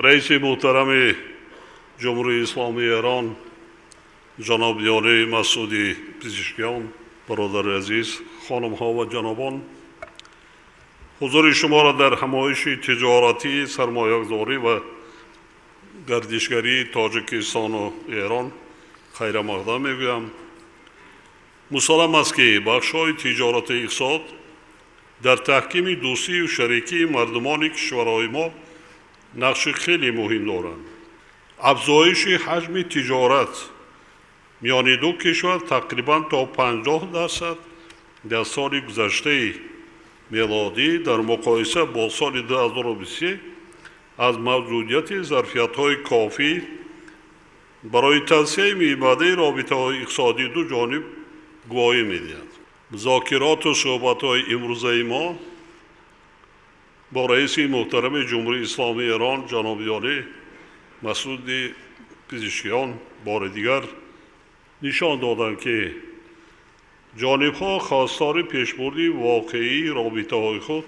رئیس محترم جمهوری اسلامی ایران جناب یاری مسعودی پزشکیان، برادر عزیز، خانم ها و جنابان، حضور شما را در همایش تجارتی سرمایه‌گذاری و گردشگری تاجیکستان و ایران خیر مقدم میگویم. مسلم است که بخش‌های تجارت اقتصاد در تحکیم دوستی و شریکی مردمان کشورهای ما نقش خیلی مهم دارند. افزایش حجم تجارت میان دو کشور تقریباً تا 50% در سال گذشته میلادی در مقایسه با سال 2023 از موجودیت ظرفیت‌های کافی برای توسعه می‌بایده رابطه‌های اقتصادی دو جانب گواهی می‌دهد. مذاکرات و صحبت‌های امروزه ما با رئیس محترم جمهوری اسلامی ایران جناب یاری مسعودی پزشکیان بار دیگر نشان دادند که جانب‌ها خواستار پیشبردی واقعی رابطه‌های خود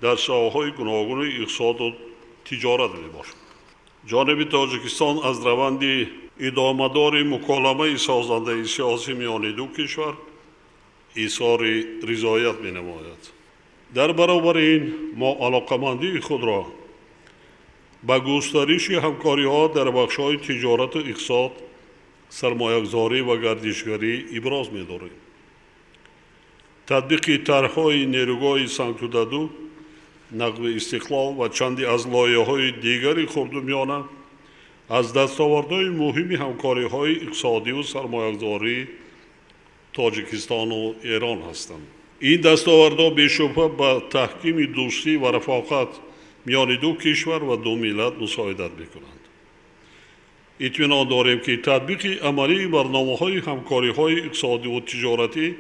در ساحه‌های گوناگون اقتصاد و تجارت میباشد. جانب تاجیکستان از روند ادامه‌دار مکالمه سازنده سیاسی میان دو کشور اظهار رضایت می‌نماید. در برابر این ما علاقمندی خود را به گسترش همکاری‌ها در بخش‌های تجارت و اقتصاد، سرمایه‌گذاری و گردشگری ابراز می‌داریم. تطبیق طرح‌های نیروگاه سنگتودادو، نقض استقلال و چندی از لایحه‌های دیگری خردمیانه از دستاوردهای مهم همکاری‌های اقتصادی و سرمایه‌گذاری تاجیکستان و ایران هستند. این دستاوردها بی‌شبهه به تحکیم دوستی و رفاقت میان دو کشور و دو ملت مساعدت می‌کنند. اطمینان داریم که تطبیق عملی برنامه‌های همکاری‌های اقتصادی و تجارتی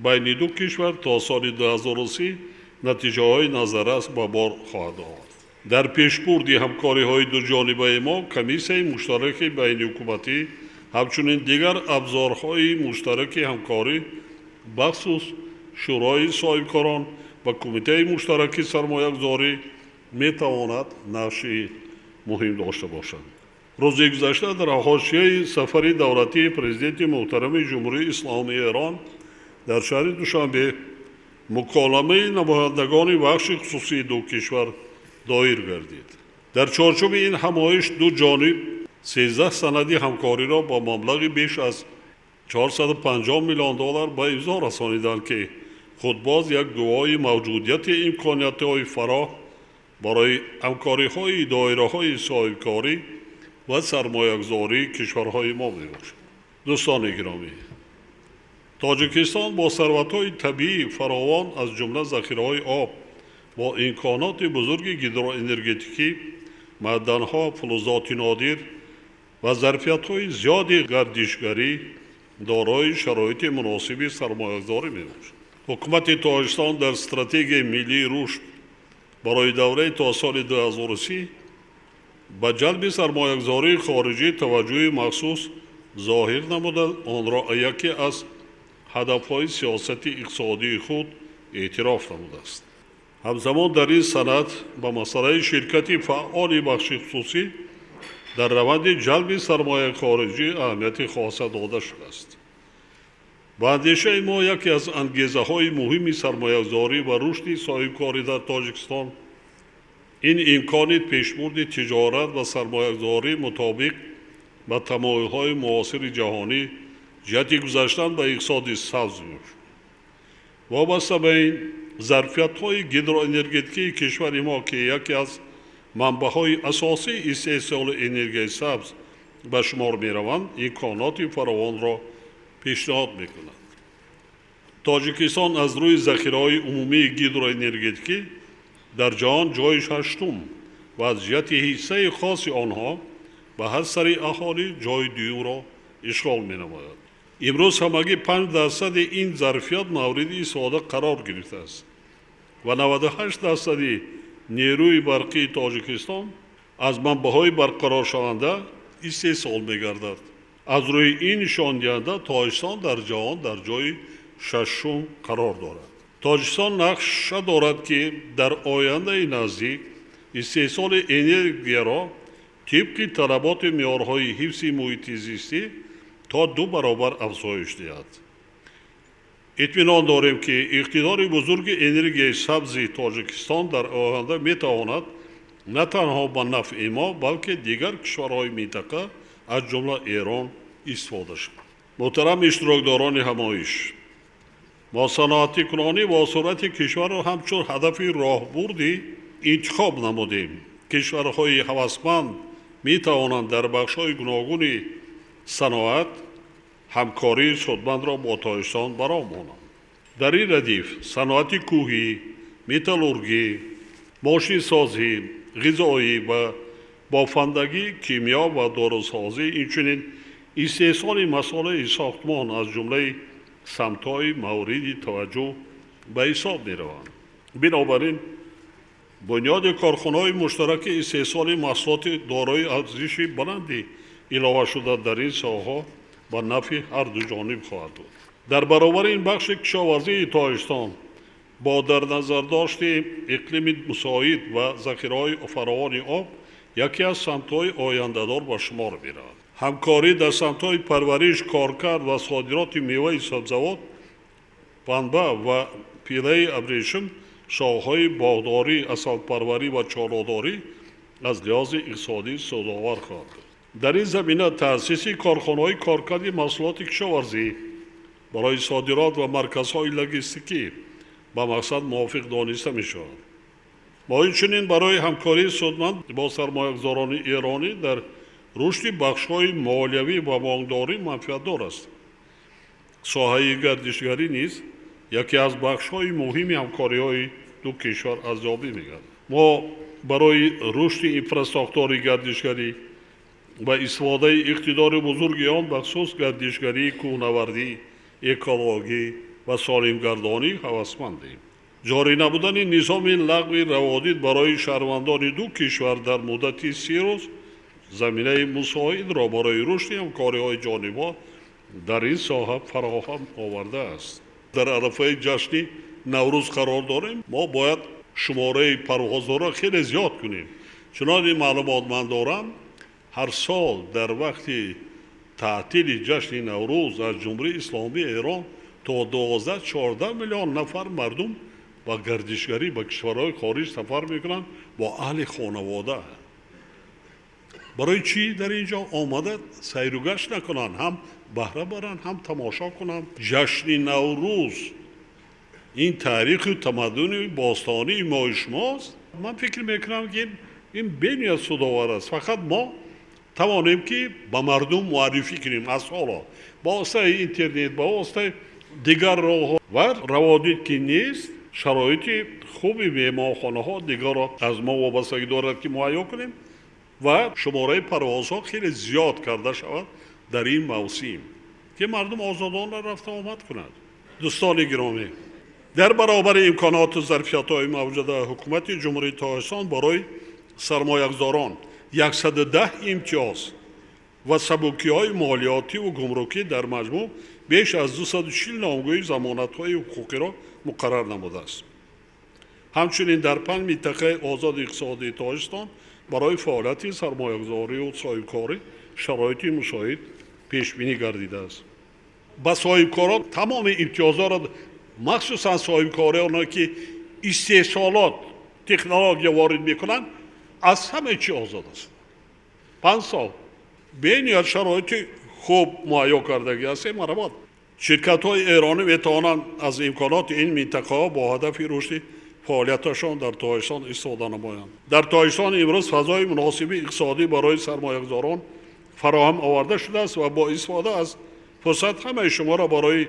بین دو کشور تا سال 2030 نتیجه‌های نظررس به بار خواهد آورد. در پیشبرد همکاری‌های دو جانبه ما کمیسیون مشترک بین حکومتی همچنین دیگر ابزارهای مشترک همکاری بخصوص شورای صاحبکاران و کمیته مشترک سرمایه‌گذاری می‌تواند نقش مهم داشته باشد. روز گذشته در حاشیه سفر دولتی پرزیدنت محترم جمهوری اسلامی ایران در شهر دوشنبه مکالمه نمایندگان بخش خصوصی دو کشور دایر گردید. در چارچوب این همایش دو جانب 13 سند همکاری را با مبلغ بیش از 450 میلیون دلار به امضا رسانیدند که خودباز یک گواهی موجودیت امکانیت‌های فراخ برای همکاری‌های دایره‌های صاحبکاری و سرمایه‌گذاری کشورهای ما میباشد. دوستان گرامی، تاجیکستان با ثروت‌های طبیعی فراوان از جمله ذخیره‌های آب با امکانات بزرگ هیدروانرژتیکی، معدن‌ها، فلزات نادر و ظرفیت‌های زیاد گردشگری دارای شرایط مناسب سرمایه‌گذاری میباشد. حکومت تاجیکستان در استراتژی ملی رشد برای دوره تا سال 2030 به جلب سرمایه‌گذاری خارجی توجه مخصوص ظاهر نموده آن را یکی از هدف‌های سیاست اقتصادی خود اعتراف نموده است. همزمان در این سند به مسئله شرکت فعال بخش خصوصی در روند جلب سرمایه خارجی اهمیت خاصه داده شده است. به اندیشه ما یکی از انگیزه‌های مهم سرمایه‌گذاری و رشد صاحبکاری در تاجیکستان این امکان پیشبرد تجارت و سرمایه‌گذاری مطابق با تمایل‌های معاصر جهانی جهت گذاشتن به اقتصاد سبز می‌باشد. وابسته به این ظرفیت‌های هیدروانرژتیکی کشور ما که یکی از منبع‌های اساسی استحصال انرژی سبز به شمار می‌روند، امکانات فراوان را پیشنهاد می‌کنند. تاجیکستان از روی ذخیره‌های عمومی هیدروانرژتیکی در جهان جای هشتم و از جهت حصه خاص آنها به هر سری اهالی جای دوم را اشغال می‌نماید. امروز همگی 5% این ظرفیت مورد استفاده قرار گرفته است و 98% نیروی برقی تاجیکستان از منبع‌های برقرار شونده استحصال می‌گردد. از روی این نشان دهنده تاجیکستان در جهان در جای ششم قرار دارد. تاجیکستان نقش دارد که در آینده نزدیک استحصال انرژی را طبق طلبات معیارهای حفظ محیط زیستی تا 2 برابر افزایش دهد. اطمینان داریم که اقتدار بزرگ انرژی سبز تاجیکستان در آینده میتواند نه تنها به نفع ما بلکه دیگر کشورهای منطقه از جمله ایران استفاده شود. محترم اشتراکداران همایش، ما صنعتی کنانی با صورت کشور را همچون هدف راهبردی انتخاب نمودیم. کشورهای هوسمند می توانند در بخش‌های گوناگون صنعت همکاری سودمند را با تاجیکستان برآورند. در این ردیف صنعت کوهی، متالورژی، ماشین سازی، غذایی و بافندگی، کیمیا و داروسازی، اینچنین استحصال مسائل ساختمان از جمله سمت‌های مورد توجه به حساب می‌روند. بنابراین بنیاد کارخانه‌های مشترک استحصال محصولات دارای ارزش بلندی علاوه شده در این ساحه به نفع هر دو جانب خواهد بود. در برابر این بخش کشاورزی تاجیکستان با در نظر داشت اقلیم مساعد و ذخیره‌های فراوان آب یکی از سمت‌های آینده‌دار به شمار می‌رود. همکاری در سمت‌های پرورش، کارکرد و صادرات میوه سبزیجات، پنبه و پیله ابریشم، شاخه‌های باغداری، عسل پروری و چاره‌داری از لحاظ اقتصادی سودآور خواهد بود. در این زمینه تأسیس کارخانه‌های کارکرد محصولات کشاورزی برای صادرات و مرکزهای لوجستیکی به مقصد موافق دانسته می‌شود. ما اینچنین برای همکاری سودمند با سرمایه‌گذاران ایرانی در رشد بخش‌های مالیوی و بانکداری منفعت‌دار است. ساحه گردشگری نیز یکی از بخش‌های مهم همکاری‌های دو کشور ارزیابی می‌گردد. ما برای رشد اینفراستراکتور گردشگری و استفاده اقتدار بزرگ آن بخصوص گردشگری کوهنوردی، اکولوژی و سالمگردانی هوسمندیم. جاری نبودن نظام لغو روابط برای شهروندان دو کشور در مدت 30 روز زمینه مساعد را برای رشد همکاری‌های جانبا در این ساحه فراهم آورده است. در عرفه جشن نوروز قرار داریم. ما باید شماره پروازها را خیلی زیاد کنیم. چنانچه معلومات من دارم هر سال در وقت تعطیل جشن نوروز از جمهوری اسلامی ایران تا 12-14 میلیون نفر مردم با گردشگری به کشورهای خارج سفر میکنند با اهل خانواده. برای چی در اینجا آمده سیر و گشت نکنند، هم بهره برند هم تماشا کنند. جشن نوروز این تاریخ و تمدن باستانی ما شماست. من فکر میکنم که این بینیت سودآور است. فقط ما توانیم که به مردم معرفی کنیم از حالا با واسطه اینترنت، با واسطه دیگر راه و روابط که نیست، شرایط خوبی مهمانخانه ها دیگر را از ما وابستگی دارد که مهیا کنیم و شماره پروازها خیلی زیاد کرده شود در این موسم که مردم آزادانه رفت آمد کند. دوستان گرامی، در برابر امکانات و ظرفیت‌های موجود حکومت جمهوری تاجیکستان برای سرمایه‌گذاران 110 امتیاز و سبوکی‌های مالیاتی و گمرکی در مجموع بیش از 240 نامگوی ضمانت‌های حقوقی را مقرر نموده است. همچنین در 5 منطقه آزاد اقتصادی تاجیکستان برای فعالیت سرمایه‌گذاری و صاحبکاری شرایط مساعد پیش بینی گردیده است. با صاحبکاران تمام امتیازات را، مخصوصا صاحبکارانی که استحصالات تکنولوژی وارد میکنند، از همه چی آزاد است. 5 سال بین شرایط خوب مهیا کردگی است. مربوط شرکت‌های ایرانی میتوانند از امکانات این منطقه با هدف رشد فعالیتشان در تاجیکستان استفاده نمایند. در تاجیکستان امروز فضای مناسب اقتصادی برای سرمایه‌گذاران فراهم آورده شده است و با استفاده از فرصت همه شما را برای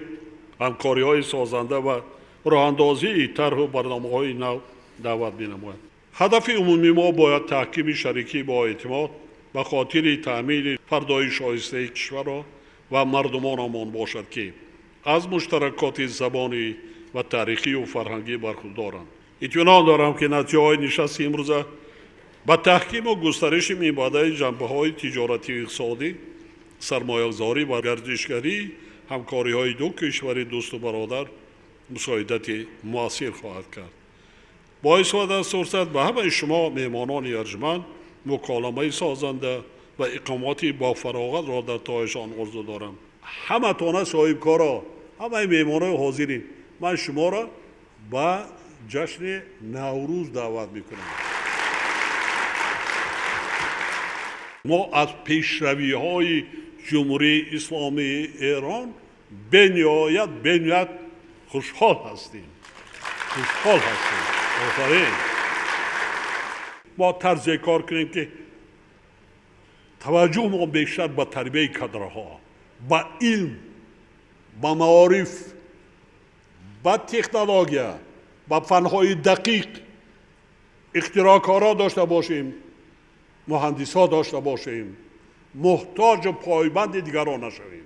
همکاری‌های سازنده و راه‌اندازی طرح و برنامه‌های نو دعوت می‌نماید. هدف عمومی ما باید تحکیم شریکی با اعتماد به خاطر تأمین فردای شایسته کشور و مردمانمان باشد که از مشترکات زبانی و تاریخی و فرهنگی برخوردارند. اطمینان دارم که نتیجه‌های نشست امروزه با تحکیم و گسترش می‌باید جنبه‌های تجارتی و اقتصادی، سرمایه‌گذاری و گردشگری، همکاری‌های دو کشور دوست و برادر مساعدت مؤثر خواهد کرد. با استفاده از فرصت به همه شما مهمانان ارجمند مکالمه سازنده و اقامتی با فراغت را در تایشان عرض دارم. همه تانه صاحب کارا، همه مهمانان حاضرین، من شما را به جشن نوروز دعوت میکنم. ما از پیشروی های جمهوری اسلامی ایران بنیایت خوشحال هستیم. آفرین. ما طرز کار کنیم که توجه ما بیشتر به تربیت کادرها، به علم، به معارف، به تکنولوژیا، به فنهای دقیق، اختراعکارا داشته باشیم، مهندسا داشته باشیم، محتاج و پایبند دیگران نشویم.